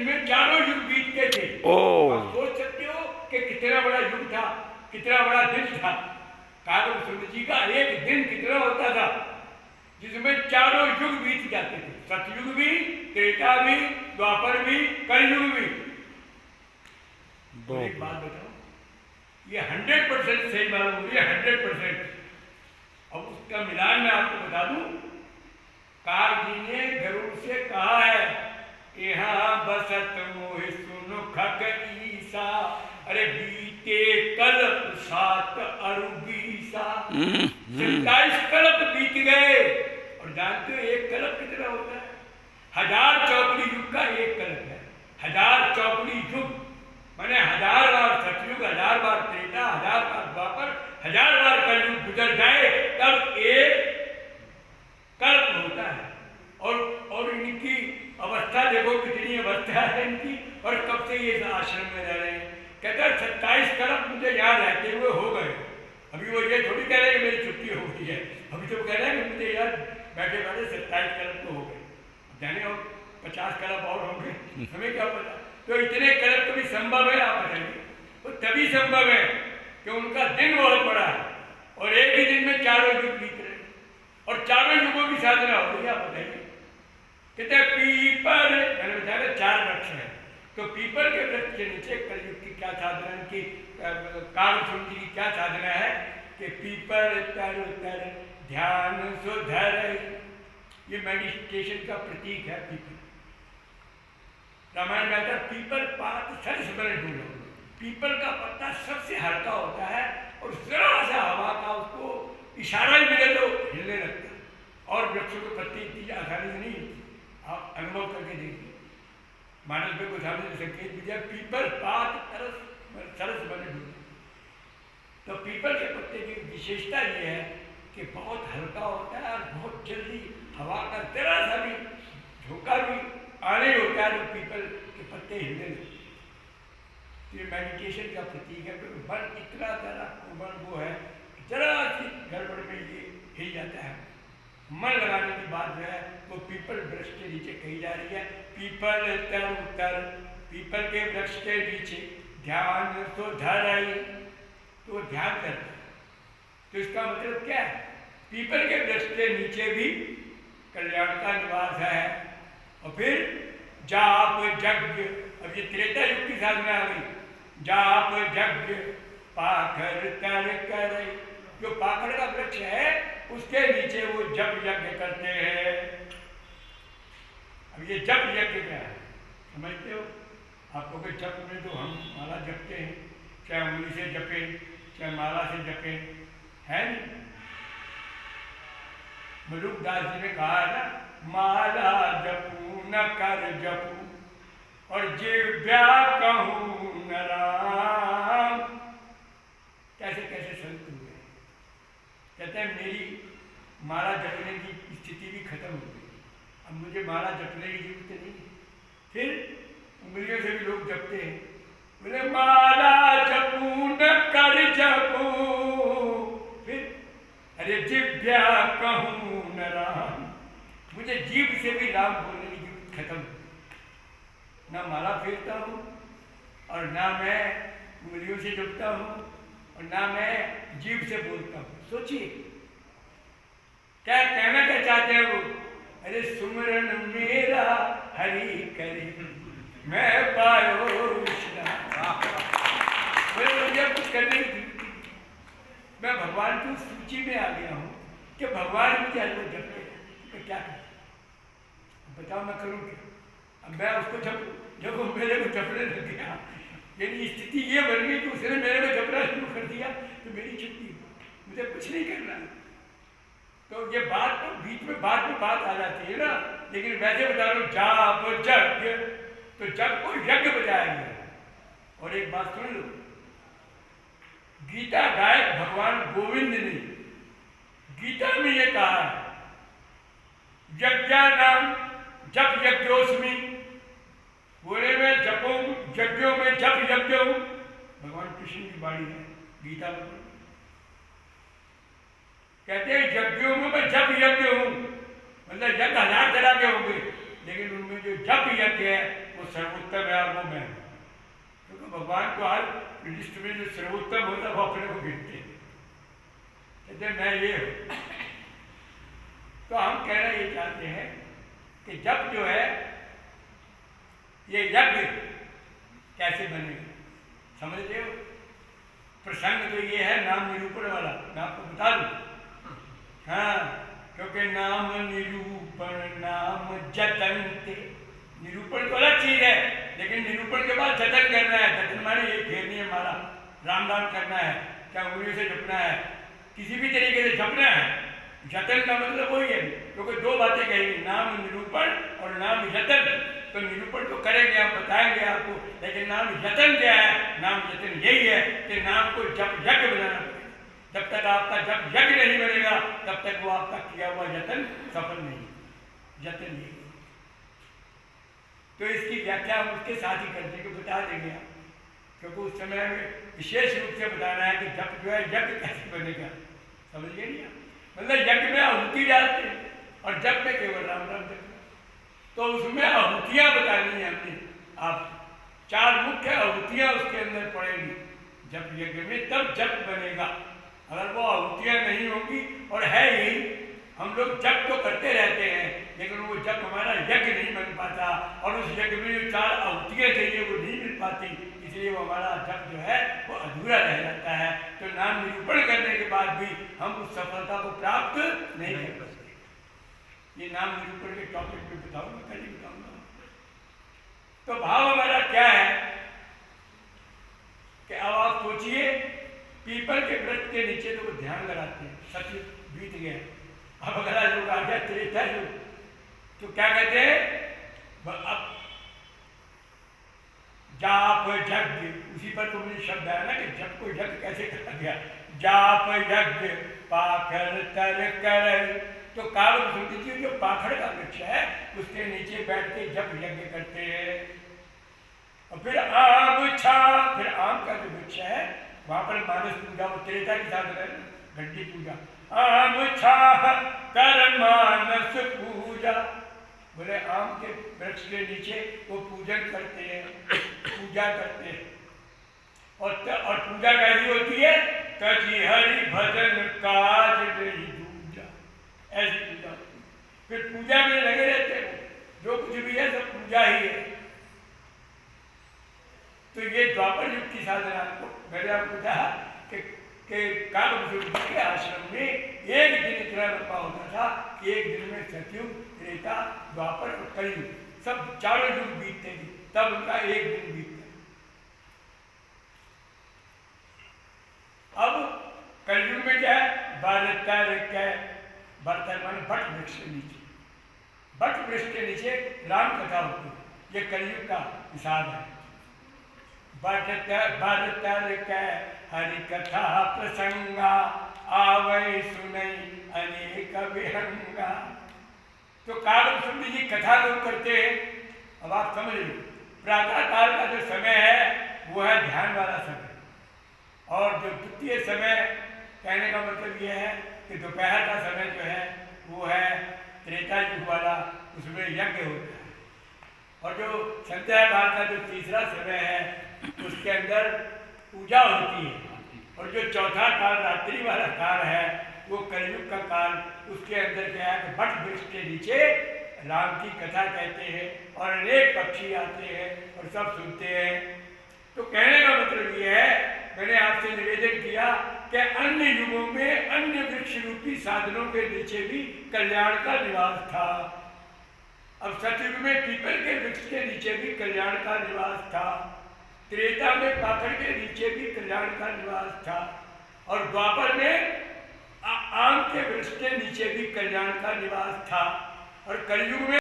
जिनमें चारों युग बीतते थे। आप सोच सकते हो कि कितना बड़ा युग था, कितना बड़ा दिन था। कागम सूर्य जी का एक दिन कितना होता था, जिसमें चारों युग बीत जाते थे। सतयुग भी, त्रेता भी, द्वापर भी, कलयुग भी। एक बात बताओ, ये 100% सही मालूम हो रही है, 100%। अब उसका मिलान मैं आपको बता दूं। कार जी ने गरुड़ से कहा है, यहाँ बसत मोह सुन खग ईसा, अरे बीते कल्प 7 अरु 20। 27 कल्प बीत गए। और जानते हो एक कल्प कितना होता है? 1000 चौकड़ी युग का एक कल्प है। 1000 चौकड़ी युग माने 1000 बार सतयुग, 1000 बार त्रेता, 1000 बार द्वापर, 1000 बार कलयुग गुजर जाए तब एक कल्प होता है। और इनकी अवस्था देखो, कितनी अवस्था है इनकी, और कब से ये आश्रम में रह रहे हैं। कहते हैं 27 कल्प मुझे यहाँ रहते हुए हो गए। अभी वो ये थोड़ी कह रहे हैं कि मेरी छुट्टी हो गई है, अभी तो कह रहे हैं कि मुझे यार बैठे बैठे 27 कल्प तो हो गए, जाने और 50 कल्प और होंगे, हमें क्या पता। तो इतने कल्प कभी संभव है? आप बताइए। वो तभी संभव है कि उनका दिन बहुत बड़ा है और एक ही दिन में चारों युग बीत रहे और चारों युगों की साधना हो रही है। आप बताइए। कहते हैं पीपल, मैंने बताया 4 वृक्ष हैं, तो पीपल के वृक्ष के नीचे कलयुग की क्या साधना की, कामसूत्र जी की क्या साधना है कि पीपल तर तर ध्यान सुधर, ये मेडिटेशन का प्रतीक है पीपल। रामायण में आता है पीपल पात सरस बने ढूंढो। पीपल का पत्ता सबसे हल्का होता है और जरा सा हवा का उसको इशारा ही मिले तो हिलने लगता है। और वृक्षों के पत्ते इतनी आसानी से नहीं हिलती, आप अनुभव करके देखिए। मानस में कुछ हमने संकेत दिया, पीपल पात सरस बने ढूंढो। तो पीपल के पत्ते की विशेषता ये है कि बहुत हल्का होता है और बहुत जल्दी हवा का जरा सा भी झोंका भी आने होता है तो पीपल के पत्ते हिलने लगते। ये मेडिटेशन का प्रतीक है। मन इतना ज़रा कोमल वो है, जरा सी गड़बड़ में ये हिल जाता है। मन लगाने की बात जो है वो पीपल वृक्ष के नीचे कही जा रही है। पीपल तर उतर, पीपल के वृक्ष के नीचे ध्यान तो धर, तो ध्यान करता है। तो इसका मतलब क्या है? पीपल के वृक्ष के नीचे भी कल्याण का निवास है। और फिर जाप यज्ञ, अब ये त्रेता युग की साधना आ गई। जाप यज्ञ पाखर तर कर, जो पाखर का वृक्ष है उसके नीचे वो जप यज्ञ करते हैं। अब ये जप यज्ञ क्या है समझते हो? आपको के जप में तो हम माला जपते हैं, चाहे उंगली से जपे चाहे माला से जपे, है नहीं? मलुकदास जी ने कहा है ना, माला जपू न कर जपू और जिव्या कहूँ न राम। कैसे कैसे संत हुए। कहते हैं मेरी माला जपने की स्थिति भी खत्म हो गई, अब मुझे माला जपने की जरूरत नहीं। फिर उंगलियों से भी लोग जपते हैं, बोले माला जपू न कर जपू, फिर अरे जिव्या कहूँ न राम, मुझे जीभ से भी राम बोलने की जरूरत खत्म। ना माला फेरता हूँ और ना मैं उंगलियों से जपता हूँ और ना मैं जीभ से बोलता हूँ। सोचिए क्या कहना क्या चाहते हैं वो? अरे सुमरन मेरा हरि करे मैं पायो विश्राम। मुझे कुछ करने की, मैं भगवान की सूची में आ गया हूँ कि भगवान मुझे हर रोज जपते हैं, मैं क्या करूँ बताओ, मैं करूँ क्या? अब मैं उसको जब वो मेरे को जपने लग गया, यदि स्थिति ये बन गई कि उसने मेरे को जपना शुरू कर दिया तो मेरी छुट्टी, मुझे कुछ नहीं करना। तो ये बात तो बीच में बात आ जाती है ना, लेकिन वैसे बता रहा हूँ जाप यज्ञ, तो जब को यज्ञ बजाया गया। और एक बात सुन लो, गीता गायक भगवान गोविंद ने गीता में ये कहा है, यज्ञानाम जप यज्ञोस्मि, बोले मैं जपों यज्ञों में जप यज्ञ हूँ। भगवान कृष्ण की वाणी है गीता में, कहते हैं यज्ञों में मैं जप यज्ञ हूँ, मतलब यज्ञ 1000 तरह के होंगे, लेकिन उनमें जो जप यज्ञ है वो सर्वोत्तम है और वो मैं हूँ। क्योंकि भगवान को हर लिस्ट में जो सर्वोत्तम होता है वो अपने को गिनते हैं, कहते हैं मैं ये हूँ। तो हम कहना ये चाहते हैं कि जब जो है ये यज्ञ कैसे बनेगा, समझ रहे हो? प्रसंग तो ये है नाम निरूपण वाला, मैं आपको बता दूं। हाँ, क्योंकि नाम निरूपण नाम जतनते, निरूपण तो अलग चीज है, लेकिन निरूपण के बाद जतन करना है। जतन माने ये फेरनी है, हमारा राम राम करना है, क्या उंगली से जपना है, किसी भी तरीके से जपना है। जतन का मतलब वही है, क्योंकि दो बातें कहेंगे, नाम निरूपण और नाम जतन। तो निरूपण तो करेंगे, आप बताएंगे आपको, लेकिन नाम जतन क्या है? नाम जतन यही है कि नाम को जप यज्ञ बनाना पड़ेगा। जब तक आपका जप यज्ञ नहीं बनेगा तब तक वो आपका किया हुआ जतन सफल नहीं, जतन यही। तो इसकी व्याख्या हम उसके साथ ही करने को बता देंगे आप, क्योंकि उस समय में विशेष रूप से बताना है कि जप जो है यज्ञ कैसे बनेगा, समझ गए नहीं आप? मतलब यज्ञ में आहुति डालते हैं और जप में केवल राम राम जपना। तो उसमें आहुतियां बतानी है हमने, आप 4 मुख्य आहुतियां उसके अंदर पड़ेगी जब यज्ञ में, तब जप बनेगा। अगर वो आहुतियां नहीं होंगी, और है यही, हम लोग जप तो करते रहते हैं लेकिन वो जप हमारा यज्ञ नहीं बन पाता, और उस यज्ञ में जो 4 आहुतियां चाहिए वो नहीं मिल पाती, इसलिए वो हमारा जप जो है वो अधूरा रह जाता है। तो नाम निरूपण करने के बाद भी हम उस सफलता को प्राप्त नहीं कर सकते। ये नाम निरूपण के टॉपिक में बताऊंगा, कल ही बताऊंगा। तो भाव हमारा क्या है कि अब आप सोचिए, पीपल के वृक्ष के नीचे तो वो ध्यान लगाते हैं, सत्य बीत गया, अब अगला युग आ गया त्रेता युग, तो क्या कहते हैं? अब जाप यज्ञ, उसी पर तुमने शब्द आया ना कि जप को यज्ञ कैसे कहा गया। जाप यज्ञ पाखर तर कर, तो काल जी जो पाखड़ का वृक्ष है उसके नीचे बैठ के जप यज्ञ करते हैं। और फिर आम छा, फिर आम का जो वृक्ष है वहां पर मानस पूजा, वो त्रेता के साथ घंटी पूजा। आम छा कर मानस पूजा, बोले आम के वृक्ष के नीचे वो पूजन करते हैं, पूजा करते हैं। और पूजा कैसी होती है? कजी हरि भजन काज नहीं दूजा, ऐसी पूजा होती है। फिर पूजा में लगे रहते हैं, जो कुछ भी है सब पूजा ही है। तो ये द्वापर युग की साधना को मैंने आपको कहा कि कालभूषण के आश्रम में एक दिन इतना लंबा होता था कि एक दिन में सतयुग, त्रेता, द्वापर और कलयुग सब 4 युग बीतते थे, तब उनका एक दिन बीतता। अब कलयुग में क्या है? बरतर क्या है? बरतर माने बट वृक्ष के नीचे, बट वृक्ष के नीचे राम कथा होती है। ये कलयुग का हिसाब है। बरतर क्या हरि कथा प्रसंगा, आवै सुनई अनेक विहंगा। तो कालभूषण जी कथा लोग करते हैं। अब आप समझ लो, प्रातः काल का जो समय है वो है ध्यान वाला समय, और जो द्वितीय समय, कहने का मतलब ये है कि दोपहर का समय जो है वो है त्रेता युग वाला, उसमें यज्ञ होता है। और जो संध्या काल का जो तीसरा समय है उसके अंदर पूजा होती है। और जो चौथा काल रात्रि वाला काल है वो कलयुग का काल, उसके अंदर क्या है कि बट वृक्ष के नीचे राम की कथा कहते हैं और अनेक पक्षी आते हैं और सब सुनते हैं। तो कहने का मतलब ये है, मैंने आपसे निवेदन किया कि अन्य युगों में अन्य वृक्ष रूपी साधनों के नीचे भी कल्याण का निवास था। अब सतयुग में पीपल के वृक्ष के नीचे भी कल्याण का निवास था, त्रेता में पाखड़ के नीचे भी कल्याण का निवास था, और द्वापर में आम के वृक्ष के नीचे भी कल्याण का निवास था, और कलयुग में